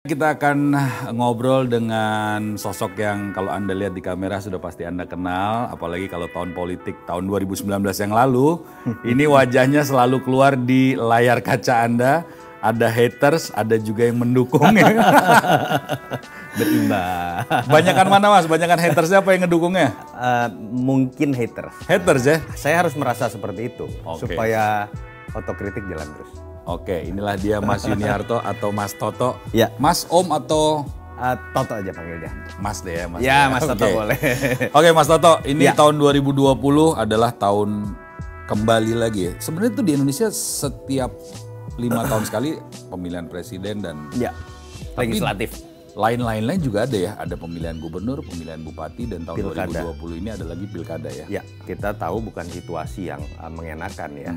Kita akan ngobrol dengan sosok yang kalau Anda lihat di kamera sudah pasti Anda kenal, apalagi kalau tahun politik tahun 2019 yang lalu, ini wajahnya selalu keluar di layar kaca Anda, ada haters, ada juga yang mendukung. Berimbang. Banyakan mana Mas? Banyakan hatersnya apa yang ngedukungnya? Mungkin haters. Haters ya? Saya harus merasa seperti itu Oke. supaya otokritik jalan terus. Oke, inilah dia Mas Yuniarto atau Mas Toto. Ya. Mas Om atau Toto aja panggilnya. Mas deh ya Mas. Ya, Mas Toto Oke. boleh. Oke Mas Toto, ini Ya. tahun 2020 adalah tahun kembali lagi ya. Sebenarnya itu di Indonesia setiap 5 tahun sekali pemilihan presiden dan Ya, legislatif. lain-lain juga ada ya. Ada pemilihan gubernur, pemilihan bupati, dan tahun Pilkada. 2020 ini ada lagi pilkada ya. Ya, kita tahu bukan situasi yang mengenakan ya.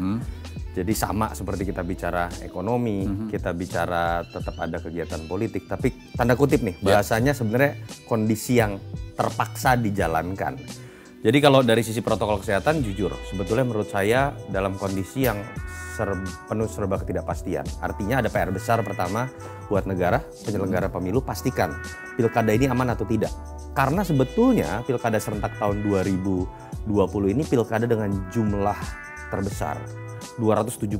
Jadi sama seperti kita bicara ekonomi, kita bicara tetap ada kegiatan politik, tapi tanda kutip nih, bahasanya sebenarnya kondisi yang terpaksa dijalankan. Jadi kalau dari sisi protokol kesehatan, jujur, sebetulnya menurut saya dalam kondisi yang penuh serba ketidakpastian. Artinya ada PR besar pertama buat negara, penyelenggara pemilu, pastikan pilkada ini aman atau tidak. Karena sebetulnya pilkada serentak tahun 2020 ini pilkada dengan jumlah terbesar. 270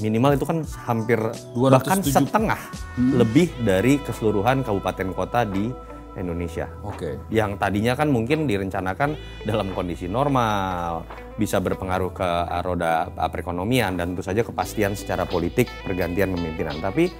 minimal itu kan hampir 270. bahkan setengah lebih dari keseluruhan kabupaten kota di Indonesia. Oke. Yang tadinya kan mungkin direncanakan dalam kondisi normal, bisa berpengaruh ke roda perekonomian dan tentu saja kepastian secara politik pergantian kepemimpinan. Tapi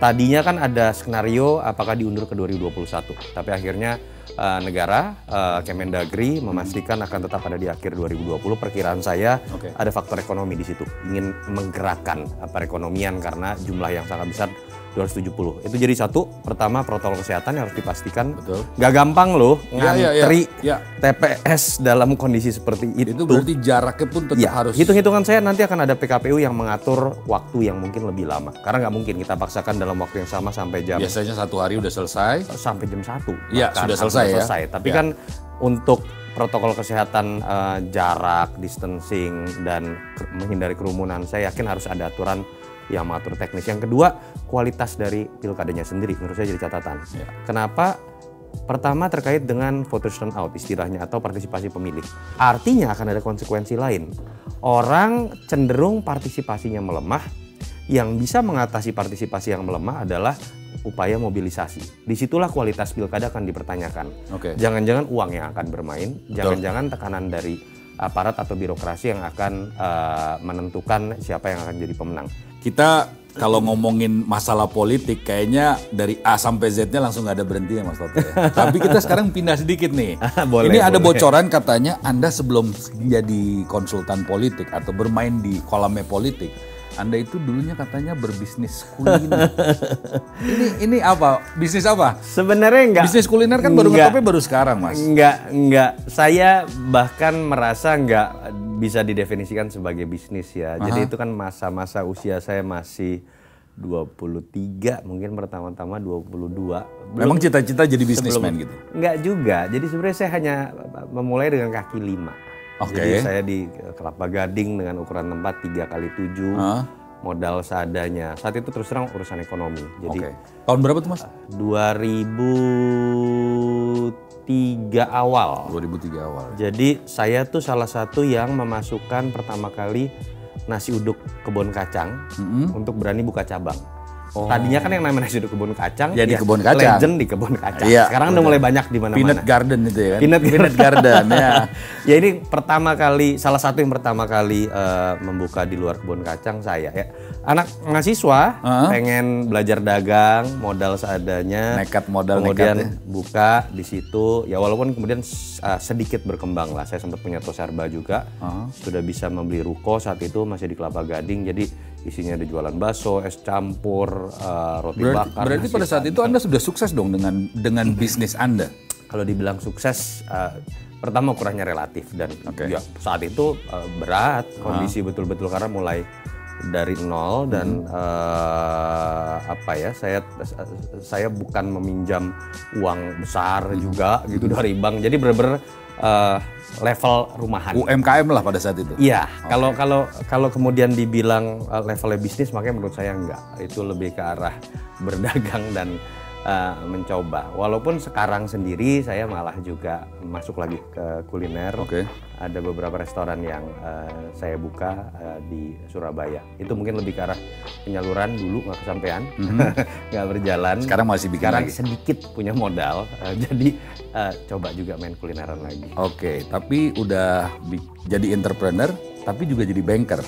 tadinya kan ada skenario apakah diundur ke 2021, tapi akhirnya negara Kemendagri memastikan akan tetap ada di akhir 2020. Perkiraan saya ada faktor ekonomi di situ, ingin menggerakkan perekonomian karena jumlah yang sangat besar 270. Itu jadi satu, pertama protokol kesehatan yang harus dipastikan. Betul. Gak gampang loh ngantri Ya. TPS dalam kondisi seperti itu. Itu berarti jaraknya pun tetap Ya, harus. hitung-hitungan saya nanti akan ada PKPU yang mengatur waktu yang mungkin lebih lama. Karena nggak mungkin kita paksakan dalam waktu yang sama sampai jam Biasanya 1 hari udah selesai. sampai jam 1. Iya, Bahkan sudah selesai ya. Tapi Ya. kan untuk protokol kesehatan jarak, distancing, dan menghindari kerumunan, saya yakin harus ada aturan yang mengatur teknis. Yang kedua, kualitas dari pilkadanya sendiri menurut saya jadi catatan. Ya. Kenapa? Pertama terkait dengan voter turnout istilahnya atau partisipasi pemilih. Artinya akan ada konsekuensi lain. Orang cenderung partisipasinya melemah. Yang bisa mengatasi partisipasi yang melemah adalah upaya mobilisasi. Disitulah kualitas pilkada akan dipertanyakan. Oke. Jangan-jangan uang yang akan bermain, jangan-jangan tekanan dari aparat atau birokrasi yang akan menentukan siapa yang akan jadi pemenang. Kita kalau ngomongin masalah politik kayaknya dari A sampai Z-nya langsung nggak ada berhentinya Mas Toto ya. Tapi kita sekarang pindah sedikit nih. Boleh, Ini ada boleh. bocoran katanya Anda sebelum jadi konsultan politik atau bermain di kolamnya politik, Anda itu dulunya katanya berbisnis kuliner. ini apa? Bisnis apa? Sebenarnya enggak. Bisnis kuliner kan baru ngetopnya baru sekarang Mas. Enggak. Saya bahkan merasa enggak bisa didefinisikan sebagai bisnis ya. Jadi itu kan masa-masa usia saya masih 23, mungkin pertama-tama 22. Memang cita-cita jadi bisnismen gitu? Enggak juga. Jadi sebenarnya saya hanya memulai dengan kaki 5. Oke. Jadi saya di Kelapa Gading dengan ukuran tempat 3x7, modal seadanya. Saat itu terus terang urusan ekonomi. Jadi Tahun berapa tuh Mas? 2003 awal. 2003 awal. Jadi saya tuh salah satu yang memasukkan pertama kali nasi uduk kebun kacang untuk berani buka cabang. Tadinya kan yang namanya nasi uduk kebun kacang, Ya, di kebun kacang. legend di kebun kacang. Iya, Sekarang udah mulai banyak di mana-mana. Peanut Garden itu ya kan? Peanut Garden ya. Ya ini pertama kali, salah satu yang pertama kali membuka di luar kebun kacang saya ya. Anak mahasiswa pengen belajar dagang, modal seadanya. Nekat modal kemudian nekat ya. buka di situ. Ya walaupun kemudian sedikit berkembang lah. Saya sempat punya toko serba juga. Sudah bisa membeli ruko saat itu masih di Kelapa Gading. Jadi isinya ada jualan bakso, es campur, roti bakar. Berarti pada saat itu Anda sudah sukses dong dengan bisnis Anda? Kalau dibilang sukses, pertama ukurannya relatif dan ya, saat itu berat kondisi betul-betul karena mulai dari nol dan saya bukan meminjam uang besar juga gitu dari bank. Jadi benar-benar level rumahan. UMKM lah pada saat itu. Iya, kalau kemudian dibilang levelnya bisnis, makanya menurut saya enggak. Itu lebih ke arah berdagang dan mencoba. Walaupun sekarang sendiri saya malah juga masuk lagi ke kuliner. Oke. Ada beberapa restoran yang saya buka di Surabaya. Itu mungkin lebih ke arah penyaluran, dulu nggak kesampaian, nggak berjalan. Sekarang masih bikin Sekarang lagi? sedikit punya modal, jadi coba juga main kulineran lagi. Oke, tapi udah jadi entrepreneur, tapi juga jadi banker.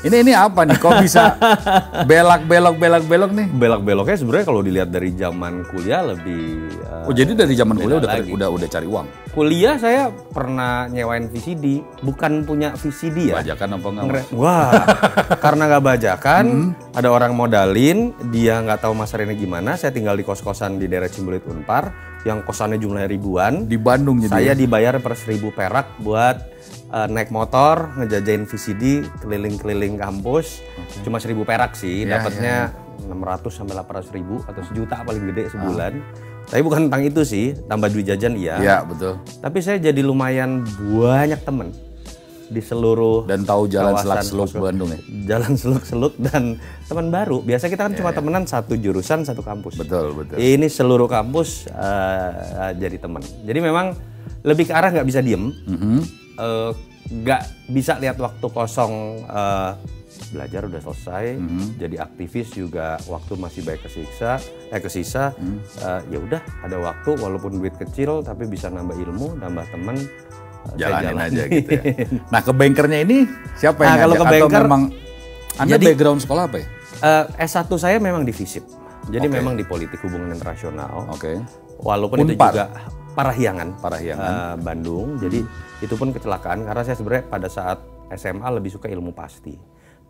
Ini apa nih? Kok bisa belok nih? Belok-beloknya sebenarnya kalau dilihat dari zaman kuliah lebih. Oh, jadi dari zaman kuliah lagi. udah cari uang. Kuliah saya pernah nyewain VCD, bukan punya VCD ya. Bajakan apa enggak? Wah, karena nggak bajakan, ada orang modalin, dia nggak tahu masarannya gimana. Saya tinggal di kos-kosan di daerah Cimbulit Unpar, yang kosannya jumlahnya ribuan. Di Bandung jadi. Saya dibayar per 1.000 perak buat naik motor, ngejajain VCD keliling-keliling kampus. Cuma 1.000 perak sih, dapatnya 600 sampai 800 ribu atau sejuta paling gede sebulan. Tapi bukan tentang itu sih, tambah duit jajan iya. Iya, betul. Tapi saya jadi lumayan banyak temen di seluruh dan tahu jalan kawasan seluk-seluk Bandung ya. Jalan seluk-seluk dan teman baru. Biasa kita kan cuma temenan satu jurusan, satu kampus. Betul. Ini seluruh kampus jadi teman. Jadi memang lebih ke arah nggak bisa diem. Nggak bisa lihat waktu kosong, belajar udah selesai, jadi aktivis juga waktu masih banyak kesisa, ya udah ada waktu walaupun duit kecil tapi bisa nambah ilmu, nambah teman, jalanin aja gitu ya. Nah, ke bankernya ini siapa yang kalau ngajak? ke banker, atau memang Anda jadi, background sekolah apa ya? S1 saya memang di FISIP, jadi memang di politik hubungan internasional. Oke. Walaupun Unpar. itu juga Parahyangan, Bandung. Jadi itu pun kecelakaan karena saya sebenarnya pada saat SMA lebih suka ilmu pasti.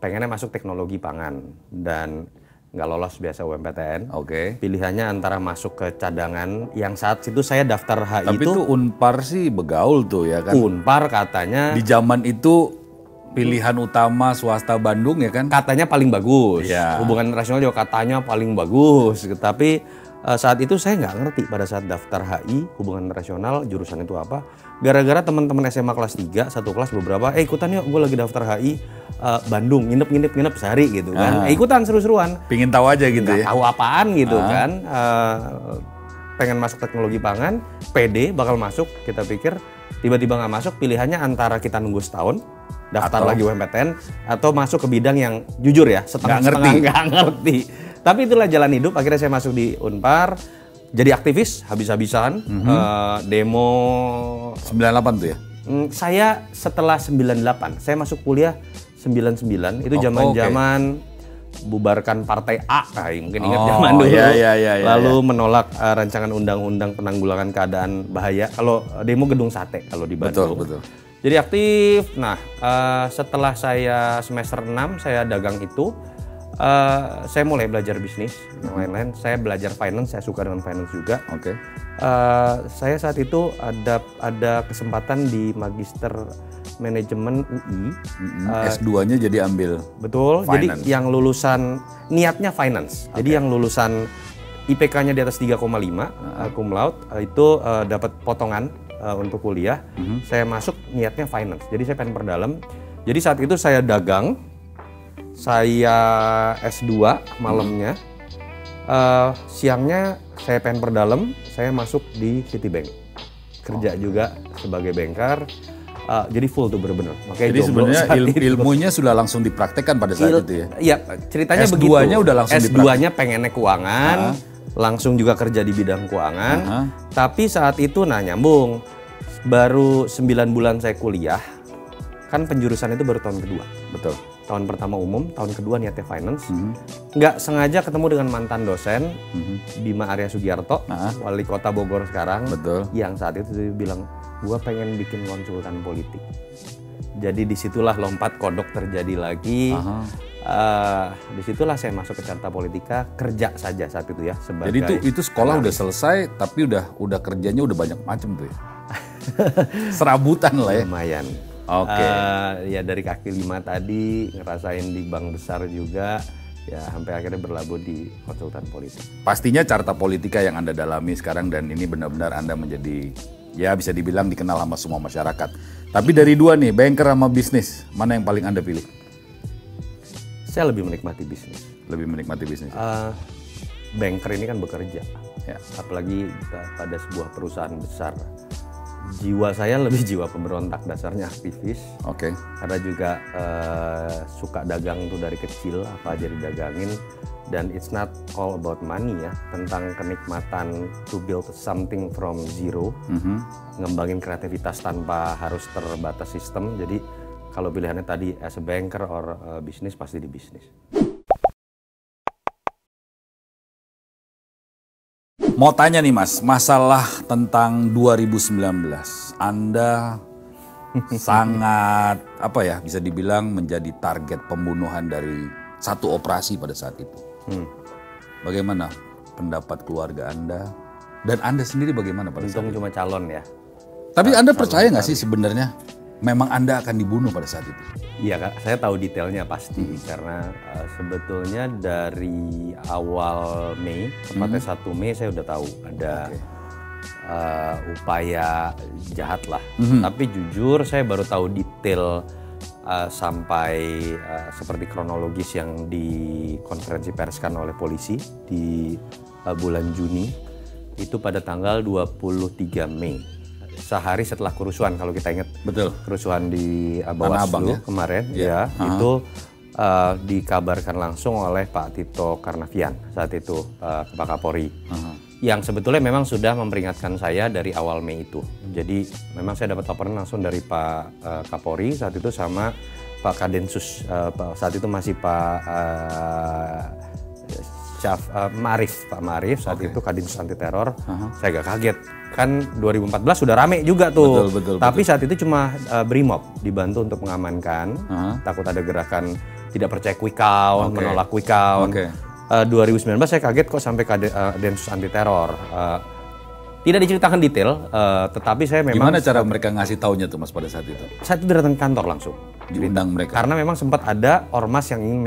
Pengennya masuk teknologi pangan dan nggak lolos biasa UMPTN. Oke. Pilihannya antara masuk ke cadangan yang saat itu saya daftar HI. Tapi itu Unpar sih begaul tuh ya kan. Unpar katanya Di zaman itu pilihan utama swasta Bandung ya kan. katanya paling bagus. Ya. Hubungan internasional juga katanya paling bagus. Tapi saat itu saya nggak ngerti pada saat daftar HI hubungan internasional jurusan itu apa. Gara-gara teman-teman SMA kelas 3 satu kelas beberapa ikutan yuk, gue lagi daftar HI Bandung, nginep sehari gitu kan. Ikutan seru-seruan. Pingin tahu aja gitu Nggak ya. tahu apaan gitu kan. Pengen masuk teknologi pangan, pede bakal masuk, kita pikir tiba-tiba nggak masuk. Pilihannya antara kita nunggu setahun daftar lagi UMPTN atau masuk ke bidang yang jujur ya setengah-setengah nggak ngerti. Tapi itulah jalan hidup. Akhirnya saya masuk di Unpar, jadi aktivis habis-habisan, demo. 98 tuh ya? Saya setelah 98, saya masuk kuliah 99, itu zaman-zaman bubarkan partai A, mungkin ingat zaman dulu. Lalu menolak rancangan undang-undang penanggulangan keadaan bahaya. Kalau demo Gedung Sate kalau di Bandung. Betul. Jadi aktif. Nah, setelah saya semester 6 saya dagang itu. Saya mulai belajar bisnis yang lain-lain. Saya belajar finance, saya suka dengan finance juga. Oke. Saya saat itu ada kesempatan di Magister Manajemen UI. S2-nya jadi ambil. Betul. Finance. Jadi yang lulusan niatnya finance. Jadi yang lulusan IPK-nya di atas 3,5 cum laude itu dapat potongan untuk kuliah. Saya masuk niatnya finance. Jadi saya pengen perdalam. Jadi saat itu saya dagang. Saya S2 malamnya, siangnya saya pengen perdalam, saya masuk di Citibank, kerja juga sebagai banker, jadi full tuh bener-bener. Jadi sebenarnya ilmunya sudah langsung dipraktekkan pada saat itu ya? Iya, ceritanya begitu. S2-nya udah langsung S2-nya pengennya keuangan, langsung juga kerja di bidang keuangan, tapi saat itu nyambung, baru 9 bulan saya kuliah, kan penjurusan itu baru tahun kedua. Betul. Tahun pertama umum, tahun kedua niatnya finance. Nggak sengaja ketemu dengan mantan dosen, Bima Arya Sugiarto, wali kota Bogor sekarang. Betul. Yang saat itu dia bilang, gua pengen bikin konsultan politik. Jadi disitulah lompat kodok terjadi lagi. Disitulah saya masuk ke Carta Politika, kerja saja saat itu ya. Sebagai jadi itu sekolah udah selesai, tapi udah kerjanya udah banyak macam tuh ya? Serabutan lah ya? Lumayan. Oke. Ya dari kaki 5 tadi, ngerasain di bank besar juga, ya sampai akhirnya berlabuh di konsultan politik. Pastinya Carta Politika yang Anda dalami sekarang dan ini benar-benar Anda menjadi, ya bisa dibilang dikenal sama semua masyarakat. Tapi dari dua nih, banker sama bisnis, mana yang paling Anda pilih? Saya lebih menikmati bisnis. Lebih menikmati bisnis? banker ini kan bekerja, Ya. apalagi pada sebuah perusahaan besar. Jiwa saya lebih jiwa pemberontak, dasarnya aktivis. Oke. Karena juga suka dagang tuh dari kecil, apa aja didagangin. Dan it's not all about money ya, tentang kenikmatan to build something from zero, ngembangin kreativitas tanpa harus terbatas sistem. Jadi kalau pilihannya tadi as a banker or bisnis, pasti di bisnis. Mau tanya nih Mas, masalah tentang 2019. Anda sangat, apa ya, bisa dibilang menjadi target pembunuhan dari satu operasi pada saat itu. Bagaimana pendapat keluarga Anda? Dan Anda sendiri bagaimana pada saat Untung itu? cuma calon ya. Tapi Anda percaya nggak sih sebenarnya memang Anda akan dibunuh pada saat itu? Iya Kak, saya tahu detailnya pasti karena sebetulnya dari awal Mei, tepatnya 1 Mei saya udah tahu ada upaya jahat lah. Tapi jujur saya baru tahu detail sampai seperti kronologis yang dikonferensi perskan oleh polisi di bulan Juni itu pada tanggal 23 Mei. Sehari setelah kerusuhan, kalau kita ingat. Betul. Kerusuhan di Bawaslu kemarin, ya, itu dikabarkan langsung oleh Pak Tito Karnavian saat itu, Pak Kapolri. Yang sebetulnya memang sudah memperingatkan saya dari awal Mei itu. Jadi memang saya dapat laporan langsung dari Pak Kapolri saat itu sama Pak Kadensus, saat itu masih Pak Pak Marif saat itu Kadinsus Anti Teror. Saya agak kaget. Kan 2014 sudah rame juga tuh. Betul. Tapi saat itu cuma Brimob dibantu untuk mengamankan. Takut ada gerakan tidak percaya quick count, menolak quick count. 2019 saya kaget kok sampai Densus Anti Teror. Tidak diceritakan detail, tetapi saya memang... Gimana cara mereka ngasih taunya tuh Mas pada saat itu? Saat itu datang ke kantor langsung. Diundang mereka? Karena memang sempat ada ormas yang ingin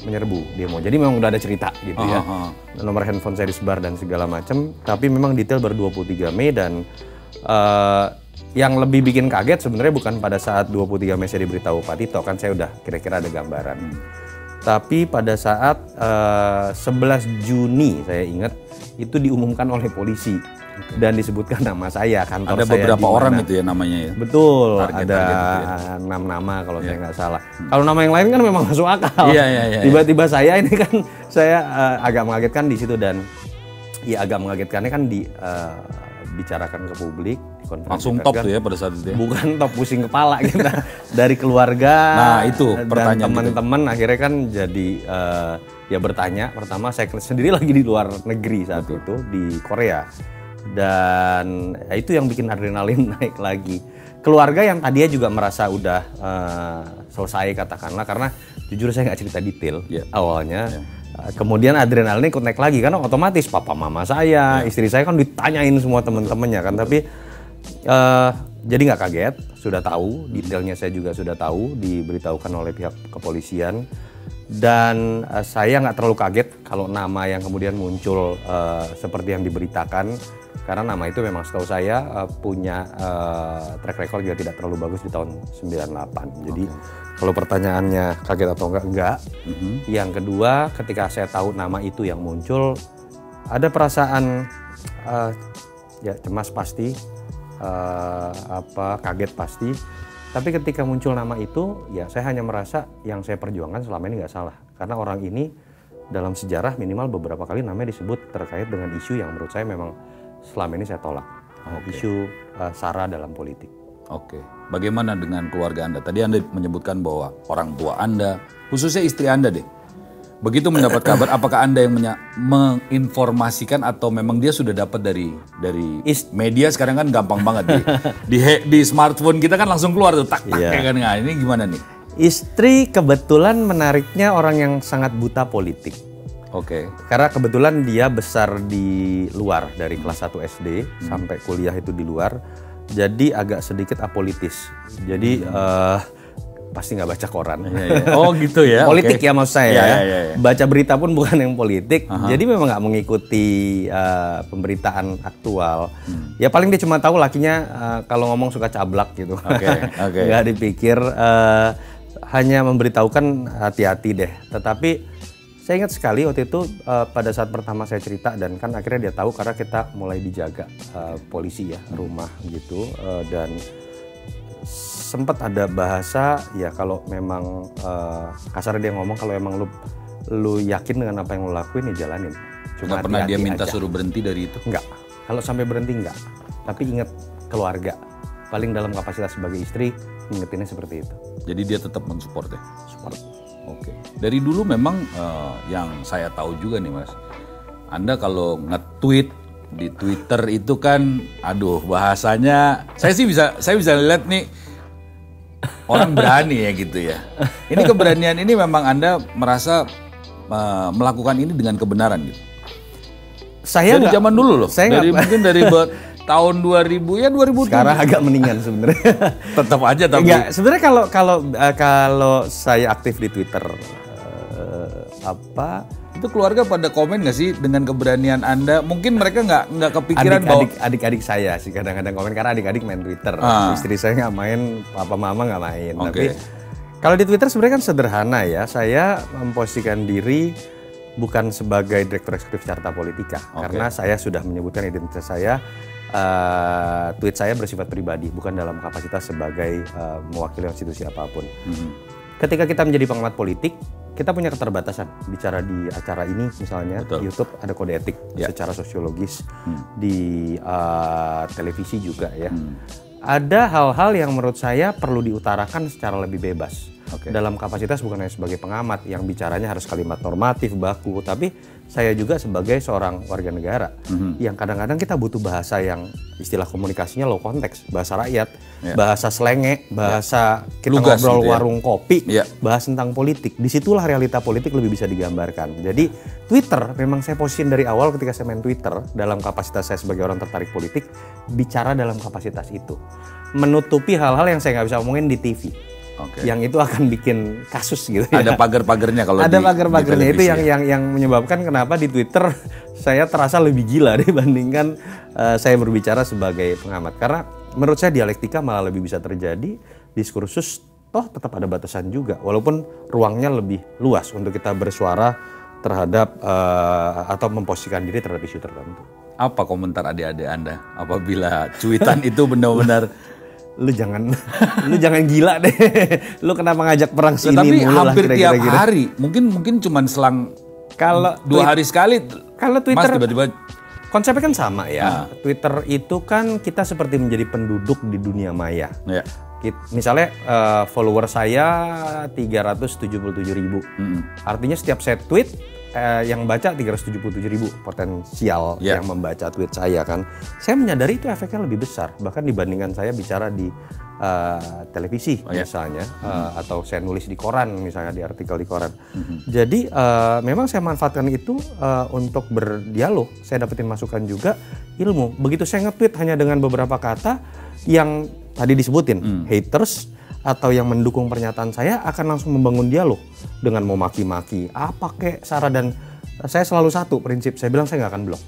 menyerbu demo. Jadi memang udah ada cerita gitu ya. Nomor handphone saya disebar dan segala macam. Tapi memang detail baru 23 Mei dan yang lebih bikin kaget sebenarnya bukan pada saat 23 Mei saya diberitahu Pak Tito, kan saya udah kira-kira ada gambaran. Tapi pada saat 11 Juni saya ingat itu diumumkan oleh polisi dan disebutkan nama saya, kantor ada saya beberapa dimana. orang itu ya namanya ya? Betul, Target ada gitu ya? 6 nama kalau saya nggak salah. Kalau nama yang lain kan memang masuk akal. Iya. Tiba-tiba saya ini kan saya agak mengagetkan di situ dan ya agak mengagetkannya kan dibicarakan ke publik di konferensi Langsung pers top kan. tuh ya pada saat itu ya? Bukan top, pusing kepala kita dari keluarga. Nah, itu dan pertanyaan teman-teman akhirnya kan jadi ya bertanya. Pertama saya sendiri lagi di luar negeri saat itu di Korea. Dan ya itu yang bikin adrenalin naik lagi. Keluarga yang tadinya juga merasa udah selesai katakanlah, karena jujur saya nggak cerita detail awalnya. Kemudian adrenalin ikut naik lagi karena otomatis papa mama saya, istri saya kan ditanyain semua teman-temannya kan. Tapi jadi nggak kaget, sudah tahu detailnya, saya juga sudah tahu, diberitahukan oleh pihak kepolisian. Dan saya nggak terlalu kaget kalau nama yang kemudian muncul seperti yang diberitakan. Karena nama itu memang setahu saya punya track record juga tidak terlalu bagus di tahun 98. Jadi kalau pertanyaannya kaget atau enggak. Yang kedua, ketika saya tahu nama itu yang muncul, ada perasaan ya cemas pasti, kaget pasti. Tapi ketika muncul nama itu, ya saya hanya merasa yang saya perjuangkan selama ini nggak salah. Karena orang ini dalam sejarah minimal beberapa kali namanya disebut terkait dengan isu yang menurut saya memang selama ini saya tolak. Isu SARA dalam politik. Bagaimana dengan keluarga Anda? Tadi Anda menyebutkan bahwa orang tua Anda, khususnya istri Anda deh, begitu mendapat kabar, apakah Anda yang menginformasikan atau memang dia sudah dapat dari media? Sekarang kan gampang banget di smartphone kita kan langsung keluar tuh tak ya kan. Nah, ini gimana nih? Istri kebetulan menariknya orang yang sangat buta politik. Karena kebetulan dia besar di luar dari kelas 1 SD sampai kuliah itu di luar. Jadi agak sedikit apolitis. Jadi pasti nggak baca koran. Oh gitu ya. Politik ya maksud saya. Baca berita pun bukan yang politik. Jadi memang nggak mengikuti pemberitaan aktual. Ya paling dia cuma tahu lakinya kalau ngomong suka cablak gitu. Nggak dipikir. Hanya memberitahukan hati-hati deh. Tetapi Saya ingat sekali waktu itu pada saat pertama saya cerita dan kan akhirnya dia tahu karena kita mulai dijaga polisi ya rumah gitu dan sempat ada bahasa ya kalau memang kasar dia ngomong kalau emang lu yakin dengan apa yang lu lakuin ya jalanin. Cuma nggak pernah dia minta aja. suruh berhenti dari itu? Enggak. Kalau sampai berhenti enggak. Tapi ingat keluarga. Paling dalam kapasitas sebagai istri ingetinnya seperti itu. Jadi dia tetap mensupport ya? Support. Oke. Dari dulu memang yang saya tahu juga nih Mas, Anda kalau nge-tweet di Twitter itu kan, aduh bahasanya, saya bisa lihat nih orang berani ya gitu ya. Ini keberanian ini memang Anda merasa melakukan ini dengan kebenaran gitu. Saya dari zaman dulu loh. Mungkin dari tahun 2000 ya 2000. Sekarang agak mendingan sebenarnya. Tetap aja tapi. Enggak, sebenarnya kalau saya aktif di Twitter itu keluarga pada komen nggak sih dengan keberanian Anda? Mungkin mereka nggak kepikiran bahwa adik-adik saya sih kadang-kadang komen karena adik-adik main Twitter. Istri saya nggak main, papa mama nggak main. Okay. Tapi kalau di Twitter sebenarnya kan sederhana ya. Saya memposisikan diri bukan sebagai direktur eksekutif Carta Politika karena saya sudah menyebutkan identitas saya. Tweet saya bersifat pribadi, bukan dalam kapasitas sebagai mewakili institusi apapun. Ketika kita menjadi pengamat politik, kita punya keterbatasan. Bicara di acara ini misalnya, di YouTube ada kode etik secara sosiologis, di televisi juga ya. Ada hal-hal yang menurut saya perlu diutarakan secara lebih bebas. Dalam kapasitas bukan hanya sebagai pengamat yang bicaranya harus kalimat normatif, baku, tapi saya juga sebagai seorang warga negara yang kadang-kadang kita butuh bahasa yang istilah komunikasinya low konteks, bahasa rakyat, bahasa selenge, bahasa kita lugas ngobrol gitu warung kopi, bahas tentang politik. Disitulah realita politik lebih bisa digambarkan. Jadi Twitter memang saya posisiin dari awal ketika saya main Twitter dalam kapasitas saya sebagai orang tertarik politik, bicara dalam kapasitas itu, menutupi hal-hal yang saya nggak bisa omongin di TV. Yang itu akan bikin kasus gitu ya. Ada pagar-pagarnya kalau ada pagar-pagarnya itu yang menyebabkan kenapa di Twitter saya terasa lebih gila dibandingkan saya berbicara sebagai pengamat. Karena menurut saya dialektika malah lebih bisa terjadi, diskursus toh tetap ada batasan juga walaupun ruangnya lebih luas untuk kita bersuara terhadap atau memposisikan diri terhadap isu tertentu. Apa komentar adik-adik Anda apabila cuitan itu benar-benar lu jangan gila deh. Lu kenapa ngajak perang sini tapi mulu hampir lah, tiap kira-kira. hari. Mungkin cuman selang kalau 2 hari sekali. Kalau Twitter Mas tiba-tiba konsepnya kan sama ya. Twitter itu kan kita seperti menjadi penduduk di dunia maya. Misalnya follower saya 377.000. Artinya setiap saya tweet yang baca 377.000 potensial yang membaca tweet saya kan. Saya menyadari itu efeknya lebih besar bahkan dibandingkan saya bicara di televisi misalnya atau saya nulis di koran misalnya di artikel di koran. Jadi memang saya manfaatkan itu untuk berdialog. Saya dapetin masukan juga ilmu. Begitu saya nge-tweet hanya dengan beberapa kata yang tadi disebutin haters atau yang mendukung pernyataan saya akan langsung membangun dialog dengan mau maki-maki apa kek Sarah, dan saya selalu satu prinsip, saya bilang saya nggak akan blok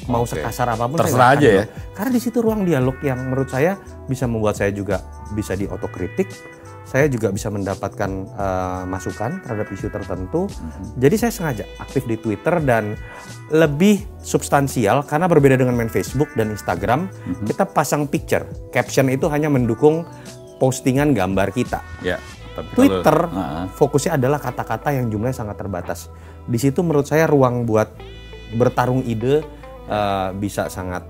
mau sekasar apapun terserah aja ya, karena di situ ruang dialog yang menurut saya bisa membuat saya juga bisa diotokritik, saya juga bisa mendapatkan masukan terhadap isu tertentu. Jadi saya sengaja aktif di Twitter dan lebih substansial karena berbeda dengan main Facebook dan Instagram. Kita pasang picture, caption itu hanya mendukung postingan gambar kita. Tapi Twitter fokusnya adalah kata-kata yang jumlahnya sangat terbatas. Di situ menurut saya ruang buat bertarung ide bisa sangat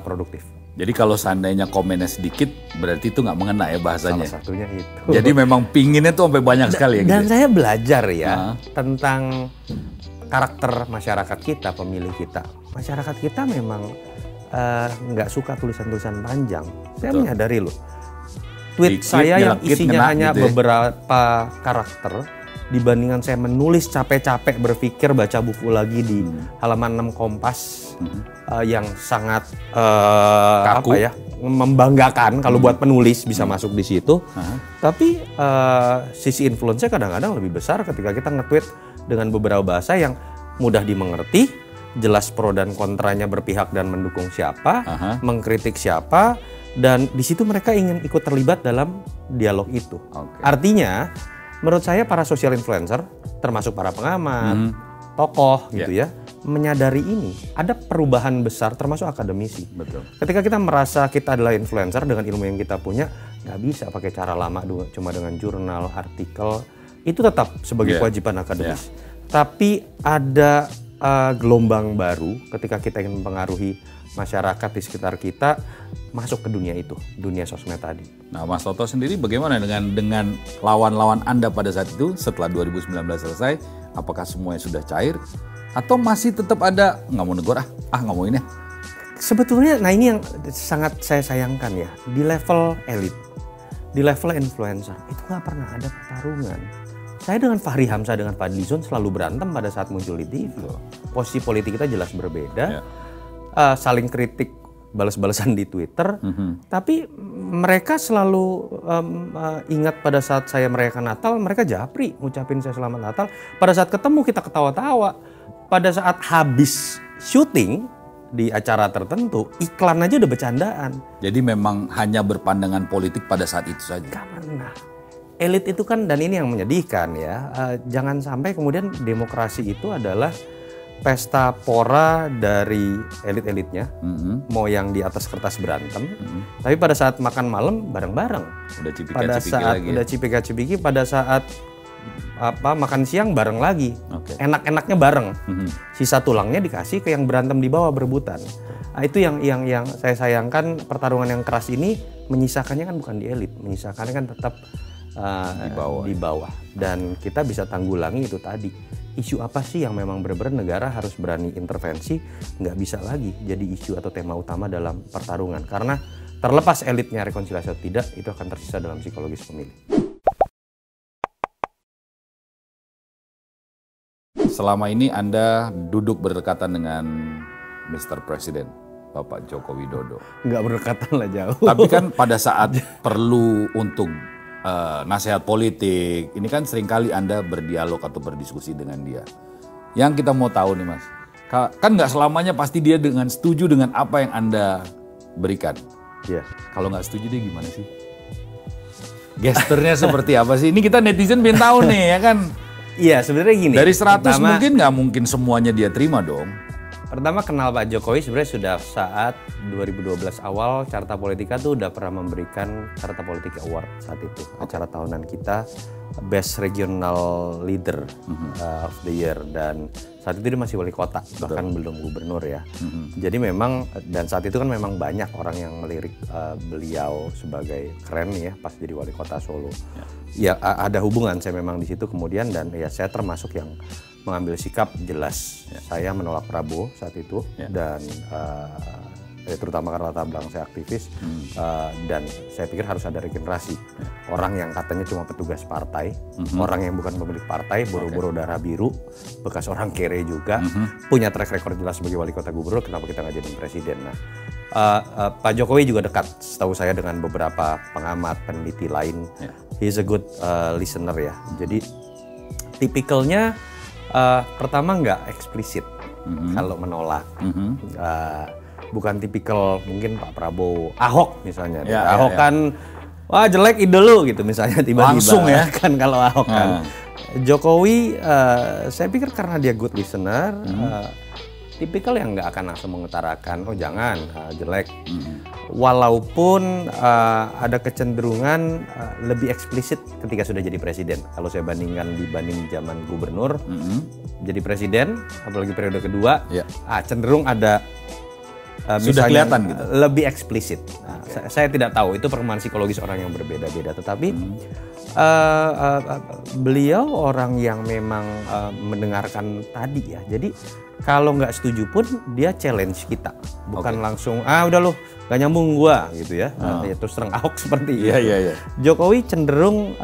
produktif. Jadi kalau seandainya komennya sedikit, berarti itu nggak mengena ya bahasanya. Salah satunya itu. Jadi memang pinginnya tuh sampai banyak sekali ya. Dan saya belajar ya tentang karakter masyarakat kita, pemilih kita. Masyarakat kita memang nggak suka tulisan-tulisan panjang. Saya menyadari loh. Tweet saya yang isinya hanya gitu beberapa karakter dibandingkan saya menulis capek-capek berpikir baca buku lagi di halaman 6 Kompas yang sangat membanggakan kalau buat penulis bisa masuk di situ. Tapi sisi influence-nya kadang-kadang lebih besar ketika kita nge-tweet dengan beberapa bahasa yang mudah dimengerti, jelas pro dan kontranya berpihak dan mendukung siapa, mengkritik siapa. Dan di situ mereka ingin ikut terlibat dalam dialog itu. Artinya, menurut saya para social influencer termasuk para pengamat, tokoh gitu ya, menyadari ini. Ada perubahan besar termasuk akademisi. Betul. Ketika kita merasa kita adalah influencer dengan ilmu yang kita punya, nggak bisa pakai cara lama cuma dengan jurnal, artikel, itu tetap sebagai kewajiban akademis. Tapi ada gelombang baru ketika kita ingin mempengaruhi masyarakat di sekitar kita masuk ke dunia itu, dunia sosmed tadi. Nah, Mas Toto sendiri bagaimana dengan lawan-lawan Anda pada saat itu setelah 2019 selesai? Apakah semuanya sudah cair atau masih tetap ada nggak mau negor nggak mau ini? Sebetulnya, nah ini yang sangat saya sayangkan ya, di level elit, di level influencer itu nggak pernah ada pertarungan. Saya dengan Fahri Hamzah dengan Fadly Zon selalu berantem pada saat muncul di TV. Posisi politik kita jelas berbeda, saling kritik, balas-balasan di Twitter. Tapi mereka selalu ingat pada saat saya merayakan Natal, mereka japri ngucapin saya selamat Natal. Pada saat ketemu kita ketawa-tawa. Pada saat habis syuting di acara tertentu, iklan aja udah bercandaan. Jadi memang hanya berpandangan politik pada saat itu saja. Karena elit itu kan, dan ini yang menyedihkan ya, jangan sampai kemudian demokrasi itu adalah pesta pora dari elit-elitnya, mau yang di atas kertas berantem, tapi pada saat makan malam bareng-bareng. Udah cipika-cipiki lagi. Udah cipika-cipiki pada saat makan siang bareng lagi, enak-enaknya bareng. Sisa tulangnya dikasih ke yang berantem di bawah berebutan. Nah, itu yang saya sayangkan, pertarungan yang keras ini menyisakannya kan bukan di elit, menyisakannya kan tetap di bawah. Dan kita bisa tanggulangi itu tadi. Isu apa sih yang memang benar-benar negara harus berani intervensi, nggak bisa lagi jadi isu atau tema utama dalam pertarungan. Karena terlepas elitnya rekonsiliasi atau tidak, itu akan tersisa dalam psikologis pemilih. Selama ini Anda duduk berdekatan dengan Mr. Presiden, Bapak Joko Widodo. Nggak berdekatan lah, jauh. Tapi kan pada saat perlu untuk nasihat politik, ini kan seringkali Anda berdialog atau berdiskusi dengan dia. Yang kita mau tahu nih Mas, kan nggak selamanya pasti dia dengan setuju dengan apa yang Anda berikan. Iya. Kalau nggak setuju dia gimana sih? Gesturnya seperti apa sih? Ini kita netizen pengen tahu nih ya kan? Iya, sebenarnya gini. Dari 100 mungkin nggak mungkin semuanya dia terima dong. Pertama kenal Pak Jokowi sebenarnya sudah saat 2012 awal Carta Politika tuh udah pernah memberikan Carta Politika Award saat itu. Acara tahunan kita Best Regional Leader of the Year, dan saat itu dia masih wali kota, bahkan belum gubernur ya. Jadi memang, dan saat itu kan memang banyak orang yang melirik beliau sebagai keren ya pas jadi wali kota Solo. Ya ada hubungan saya memang di situ kemudian, dan ya saya termasuk yang mengambil sikap jelas. Saya menolak Prabowo saat itu, dan terutama karena latar belakang saya aktivis, dan saya pikir harus ada regenerasi. Orang yang katanya cuma petugas partai, orang yang bukan pemilik partai, boro-boro darah biru, bekas orang kere juga, punya track record jelas sebagai wali kota gubernur, kenapa kita nggak jadi presiden? Nah, Pak Jokowi juga dekat, setahu saya, dengan beberapa pengamat, peneliti lain. He's a good listener ya. Jadi tipikalnya pertama nggak eksplisit kalau menolak. Bukan tipikal mungkin Pak Prabowo, Ahok misalnya. Ahok kan, wah jelek ide lu gitu misalnya, tiba-tiba. Langsung ya. Kan kalau Ahok kan. Jokowi, saya pikir karena dia good listener, tipikal yang nggak akan langsung mengutarakan, oh jangan, jelek. Walaupun ada kecenderungan lebih eksplisit ketika sudah jadi presiden. Kalau saya bandingkan dibanding zaman gubernur, jadi presiden, apalagi periode kedua, cenderung ada sudah kelihatan gitu, lebih eksplisit. Nah, saya tidak tahu, itu perkembangan psikologis orang yang berbeda-beda. Tetapi beliau orang yang memang mendengarkan tadi ya. Jadi kalau nggak setuju pun dia challenge kita, bukan langsung udah loh gak nyambung gua gitu ya. Ya terus terang Ahok seperti itu. Jokowi cenderung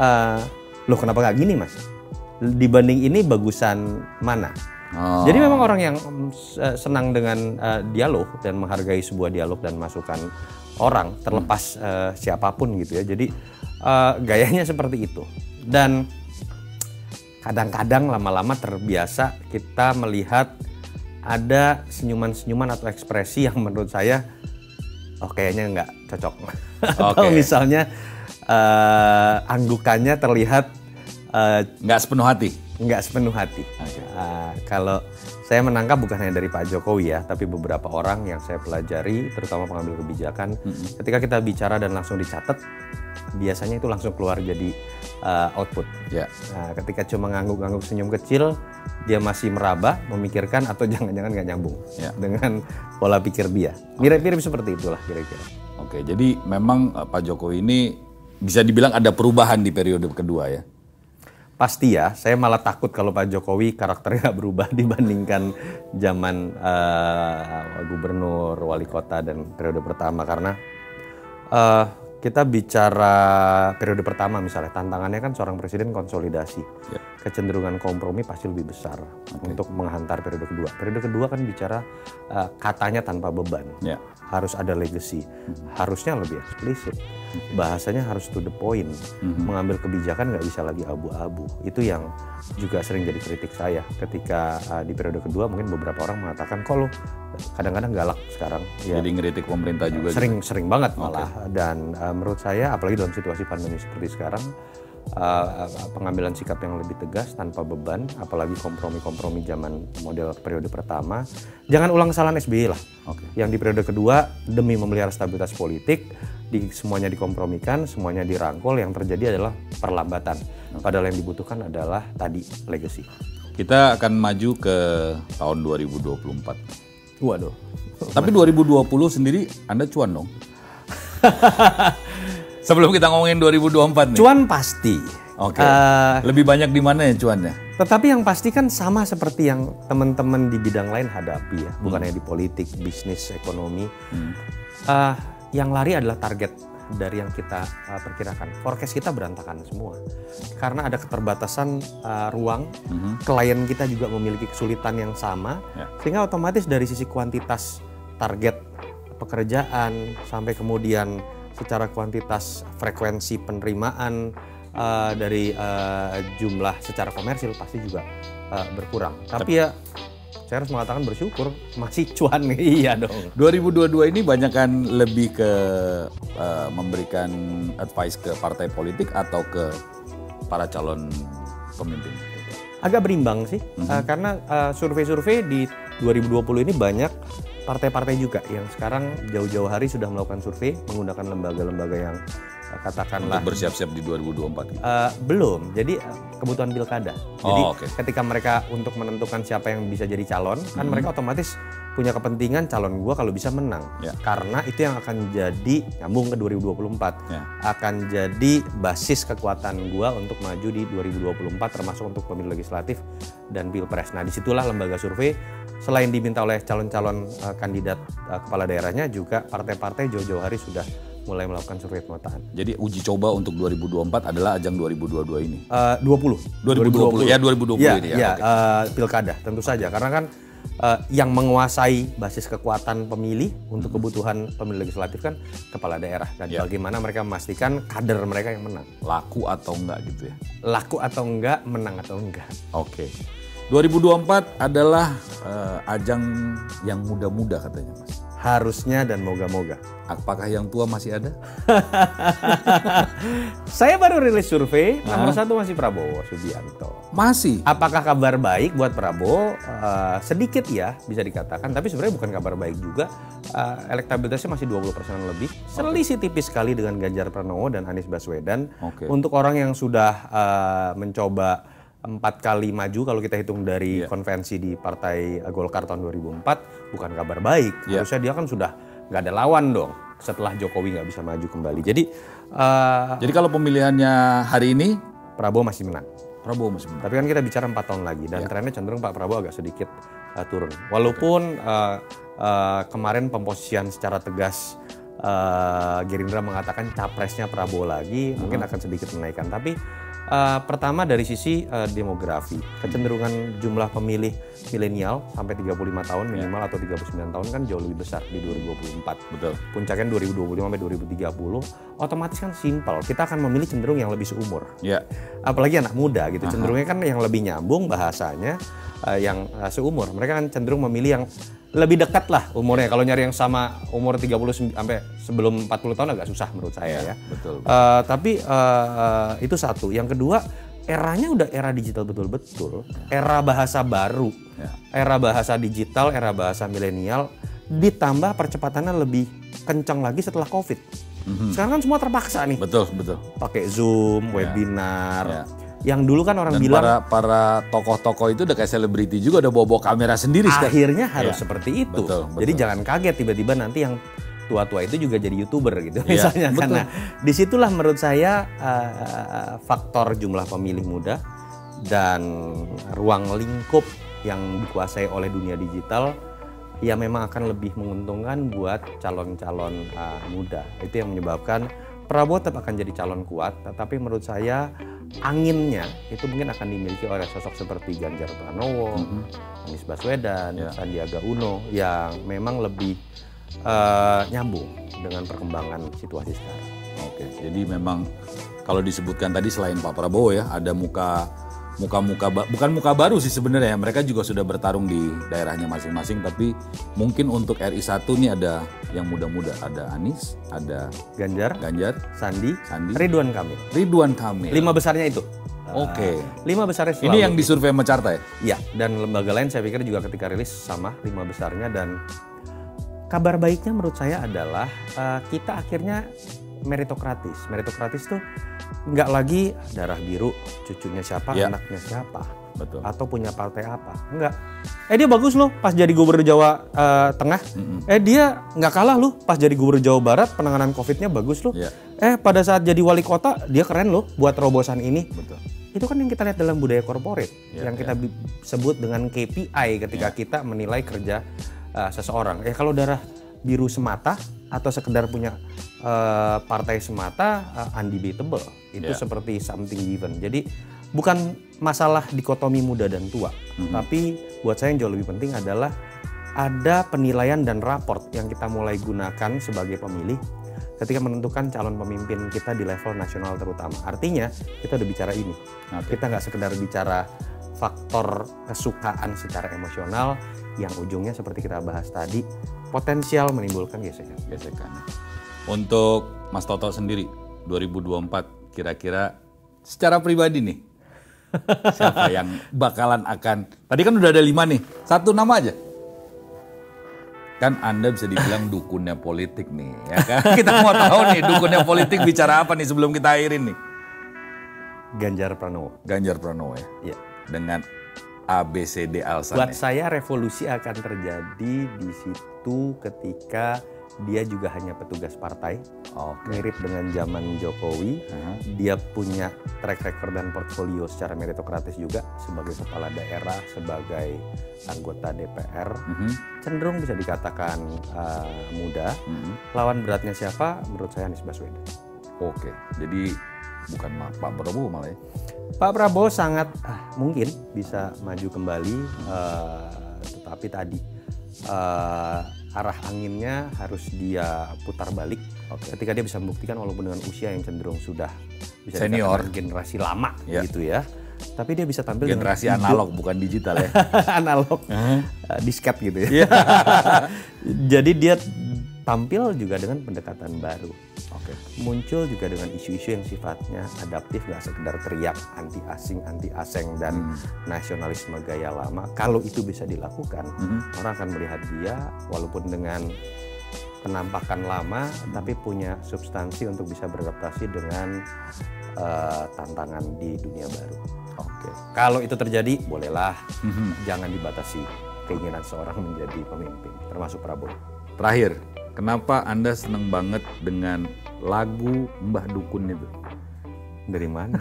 loh kenapa nggak gini mas? Dibanding ini bagusan mana? Jadi memang orang yang senang dengan dialog dan menghargai sebuah dialog dan masukan orang, terlepas siapapun gitu ya. Jadi gayanya seperti itu. Dan kadang-kadang lama-lama terbiasa kita melihat ada senyuman-senyuman atau ekspresi yang menurut saya kayaknya nggak cocok. Atau misalnya anggukannya terlihat nggak sepenuh hati. nggak sepenuh hati. Okay. Kalau saya menangkap bukan hanya dari Pak Jokowi ya, tapi beberapa orang yang saya pelajari, terutama pengambil kebijakan, ketika kita bicara dan langsung dicatat, biasanya itu langsung keluar jadi output. Yeah. Nah, ketika cuma ngangguk-ngangguk senyum kecil, dia masih meraba, memikirkan atau jangan-jangan nggak nyambung dengan pola pikir dia. Mirip-mirip seperti itulah kira-kira. Oke, jadi memang Pak Jokowi ini bisa dibilang ada perubahan di periode kedua ya? Pasti ya, saya malah takut kalau Pak Jokowi karakternya berubah dibandingkan zaman gubernur, wali kota dan periode pertama. Karena kita bicara periode pertama misalnya, tantangannya kan seorang presiden konsolidasi. Kecenderungan kompromi pasti lebih besar untuk menghantar periode kedua. Periode kedua kan bicara katanya tanpa beban, harus ada legacy, harusnya lebih eksplisit. Bahasanya harus to the point, mengambil kebijakan nggak bisa lagi abu-abu. Itu yang juga sering jadi kritik saya ketika di periode kedua mungkin beberapa orang mengatakan kok lo kadang-kadang galak sekarang. Jadi ngeritik pemerintah juga? Sering banget malah. Dan menurut saya apalagi dalam situasi pandemi seperti sekarang, pengambilan sikap yang lebih tegas tanpa beban, apalagi kompromi-kompromi zaman model periode pertama. Jangan ulang kesalahan SBY lah. Yang di periode kedua demi memelihara stabilitas politik, semuanya dikompromikan, semuanya dirangkul, yang terjadi adalah perlambatan. Padahal yang dibutuhkan adalah tadi legacy. Kita akan maju ke tahun 2024. Waduh. Tapi 2020 sendiri Anda cuan dong? Sebelum kita ngomongin 2024 nih. Cuan pasti. Oke. Lebih banyak di mana ya cuannya? Tetapi yang pasti kan sama seperti yang teman-teman di bidang lain hadapi ya. Bukan hanya di politik, bisnis, ekonomi. Yang lari adalah target dari yang kita perkirakan. Forecast kita berantakan semua. Karena ada keterbatasan ruang, klien kita juga memiliki kesulitan yang sama, sehingga otomatis dari sisi kuantitas target pekerjaan sampai kemudian secara kuantitas frekuensi penerimaan dari jumlah secara komersil pasti juga berkurang. Tapi ya saya harus mengatakan bersyukur masih cuan. Iya dong. 2022 ini banyak kan lebih ke memberikan advice ke partai politik atau ke para calon pemimpin? Agak berimbang sih, karena survei-survei di 2020 ini banyak partai-partai juga yang sekarang jauh-jauh hari sudah melakukan survei menggunakan lembaga-lembaga yang katakanlah untuk bersiap-siap di 2024. Belum, jadi kebutuhan pilkada. Jadi ketika mereka untuk menentukan siapa yang bisa jadi calon, kan mereka otomatis punya kepentingan calon gua kalau bisa menang. Karena itu yang akan jadi nyambung ke 2024. Akan jadi basis kekuatan gua untuk maju di 2024 termasuk untuk pemilu legislatif dan pilpres. Nah, disitulah lembaga survei selain diminta oleh calon-calon kandidat kepala daerahnya, juga partai-partai jauh-jauh hari sudah mulai melakukan survei pemetaan. Jadi uji coba untuk 2024 adalah ajang 2022 ini? 2020 ya 2020 ini ya? Pilkada tentu saja, karena kan yang menguasai basis kekuatan pemilih untuk kebutuhan pemilu legislatif kan kepala daerah. Dan bagaimana mereka memastikan kader mereka yang menang. Laku atau enggak gitu ya? Laku atau enggak, menang atau enggak. 2024 adalah ajang yang muda-muda katanya Mas. Harusnya dan moga-moga. Apakah yang tua masih ada? Saya baru rilis survei, nomor 1 masih Prabowo Subianto. Masih? Apakah kabar baik buat Prabowo? Sedikit ya bisa dikatakan, tapi sebenarnya bukan kabar baik juga. Elektabilitasnya masih 20% lebih. Selisih tipis sekali dengan Ganjar Pranowo dan Anies Baswedan. Untuk orang yang sudah mencoba 4 kali maju kalau kita hitung dari konvensi di Partai Golkar tahun 2004, bukan kabar baik. Harusnya dia kan sudah nggak ada lawan dong setelah Jokowi nggak bisa maju kembali. Jadi kalau pemilihannya hari ini Prabowo masih menang. Prabowo masih menang. Tapi kan kita bicara 4 tahun lagi dan trennya cenderung Pak Prabowo agak sedikit turun. Walaupun kemarin pemposisian secara tegas Gerindra mengatakan capresnya Prabowo lagi, mungkin akan sedikit menaikkan. Tapi pertama dari sisi demografi, kecenderungan jumlah pemilih milenial sampai 35 tahun minimal atau 39 tahun kan jauh lebih besar di 2024. Betul. Puncaknya 2025 sampai 2030, otomatis kan simpel, kita akan memilih cenderung yang lebih seumur. Apalagi anak muda gitu, cenderungnya kan yang lebih nyambung bahasanya, yang seumur. Mereka kan cenderung memilih yang lebih dekat lah umurnya. Kalau nyari yang sama umur 30 sampai sebelum 40 tahun agak susah menurut saya ya. Betul. Tapi itu satu. Yang kedua, eranya udah era digital betul-betul, era bahasa baru, era bahasa digital, era bahasa milenial, ditambah percepatannya lebih kencang lagi setelah COVID. Sekarang kan semua terpaksa nih. Betul. Pakai Zoom, webinar. Yang dulu kan orang bilang para tokoh-tokoh itu udah kayak selebriti juga, udah bawa kamera sendiri sekarang. Akhirnya harus seperti itu. Betul. Jadi jangan kaget tiba-tiba nanti yang tua-tua itu juga jadi YouTuber gitu misalnya. Karena disitulah menurut saya faktor jumlah pemilih muda dan ruang lingkup yang dikuasai oleh dunia digital ya memang akan lebih menguntungkan buat calon-calon muda. Itu yang menyebabkan Prabowo tetap akan jadi calon kuat, tetapi menurut saya anginnya itu mungkin akan dimiliki oleh sosok seperti Ganjar Pranowo, Anies Baswedan, Sandiaga Uno yang memang lebih nyambung dengan perkembangan situasi sekarang. Oke, jadi memang kalau disebutkan tadi selain Pak Prabowo ya, ada bukan muka baru sih sebenarnya. Mereka juga sudah bertarung di daerahnya masing-masing, tapi mungkin untuk RI 1 nih ada yang muda-muda, ada Anies, ada Ganjar, Sandi, Ridwan Kamil. 5 besarnya itu. Oke. 5 besarnya selalu. Ini yang disurvei sama Carta ya? Iya, dan lembaga lain saya pikir juga ketika rilis sama 5 besarnya. Dan kabar baiknya menurut saya adalah kita akhirnya meritokratis. Meritokratis tuh nggak lagi darah biru, cucunya siapa, anaknya siapa, atau punya partai apa. Enggak. Dia bagus loh pas jadi gubernur Jawa Tengah. Dia nggak kalah loh pas jadi gubernur Jawa Barat, penanganan COVID-nya bagus loh. Pada saat jadi wali kota dia keren loh buat terobosan ini. Betul. Itu kan yang kita lihat dalam budaya korporat, yang kita sebut dengan KPI ketika kita menilai kerja seseorang. Kalau darah biru semata atau sekedar punya partai semata, undebatable. Itu seperti something given. Jadi bukan masalah dikotomi muda dan tua, tapi buat saya yang jauh lebih penting adalah ada penilaian dan raport yang kita mulai gunakan sebagai pemilih ketika menentukan calon pemimpin kita di level nasional terutama. Artinya kita udah bicara ini. Kita nggak sekedar bicara faktor kesukaan secara emosional yang ujungnya seperti kita bahas tadi, potensial menimbulkan gesekan. Untuk Mas Toto sendiri, 2024 kira-kira secara pribadi nih, siapa yang bakalan akan, tadi kan udah ada 5 nih, satu nama aja. Kan Anda bisa dibilang dukunnya politik nih, ya kan? Kita mau tahu nih dukunnya politik bicara apa nih sebelum kita akhirin nih. Ganjar Pranowo ya? Dengan ABCD alasannya. Buat saya revolusi akan terjadi di situ ketika dia juga hanya petugas partai, mirip dengan zaman Jokowi. Dia punya track record dan portfolio secara meritokratis juga sebagai kepala daerah, sebagai anggota DPR. Cenderung bisa dikatakan muda. Lawan beratnya siapa? Menurut saya Anies Baswedan. Oke, jadi bukan Pak Prabowo malah ya? Pak Prabowo sangat mungkin bisa maju kembali, tetapi tadi arah anginnya harus dia putar balik ketika dia bisa membuktikan walaupun dengan usia yang cenderung sudah bisa senior, generasi lama gitu ya, tapi dia bisa tampil generasi dengan analog bukan digital ya. Analog, disket gitu ya. Jadi dia tampil juga dengan pendekatan baru. Muncul juga dengan isu-isu yang sifatnya adaptif, nggak sekedar teriak anti asing, anti aseng dan nasionalisme gaya lama. Kalau itu bisa dilakukan, orang akan melihat dia walaupun dengan penampakan lama, tapi punya substansi untuk bisa beradaptasi dengan tantangan di dunia baru. Kalau itu terjadi, bolehlah. Jangan dibatasi keinginan seorang menjadi pemimpin, termasuk Prabowo. Terakhir, kenapa Anda seneng banget dengan lagu Mbah Dukun itu? Dari mana?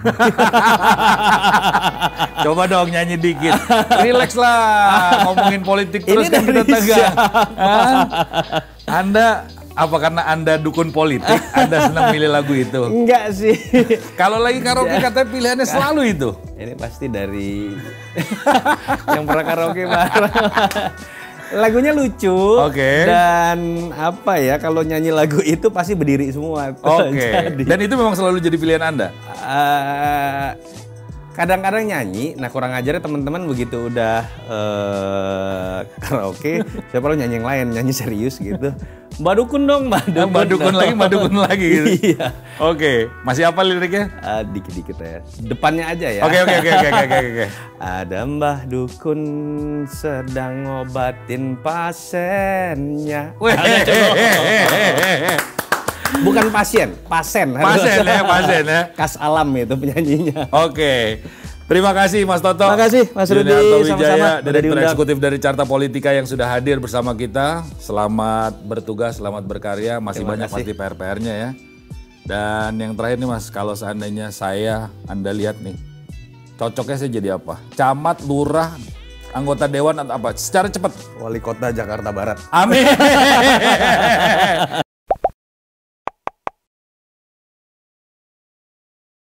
Coba dong nyanyi dikit. Relax lah, ngomongin politik terus kan kita tegang. Anda apa karena Anda dukun politik, Anda senang milih lagu itu? Enggak sih. Kalau lagi karaoke katanya pilihannya selalu itu. Ini pasti dari yang pernah karaoke bareng. Lagunya lucu, dan apa ya, kalau nyanyi lagu itu pasti berdiri semua. Dan itu memang selalu jadi pilihan Anda? Kadang-kadang nyanyi, nah kurang ajarnya teman-teman begitu udah karaoke, siapa lo nyanyi yang lain, nyanyi serius gitu. Mbak Dukun dong, Mbak Dukun. Mbak Dukun lagi, Mbak Dukun lagi gitu. Iya. Oke, masih apa liriknya? Dikit-dikit ya. Depannya aja ya. Oke. Ada Mbah Dukun sedang ngobatin pasiennya. Bukan pasien, pasen. Pasen ya. Kas alam itu penyanyinya. Oke. Terima kasih Mas Toto. Terima kasih Mas Rudi, sama-sama. Direktur Eksekutif dari Carta Politika yang sudah hadir bersama kita. Selamat bertugas, selamat berkarya. Masih banyak pasti PR-PR-nya ya. Dan yang terakhir nih Mas, kalau seandainya Anda lihat nih, cocoknya saya jadi apa? Camat, lurah, anggota dewan atau apa? Secara cepat. Wali Kota Jakarta Barat. Amin.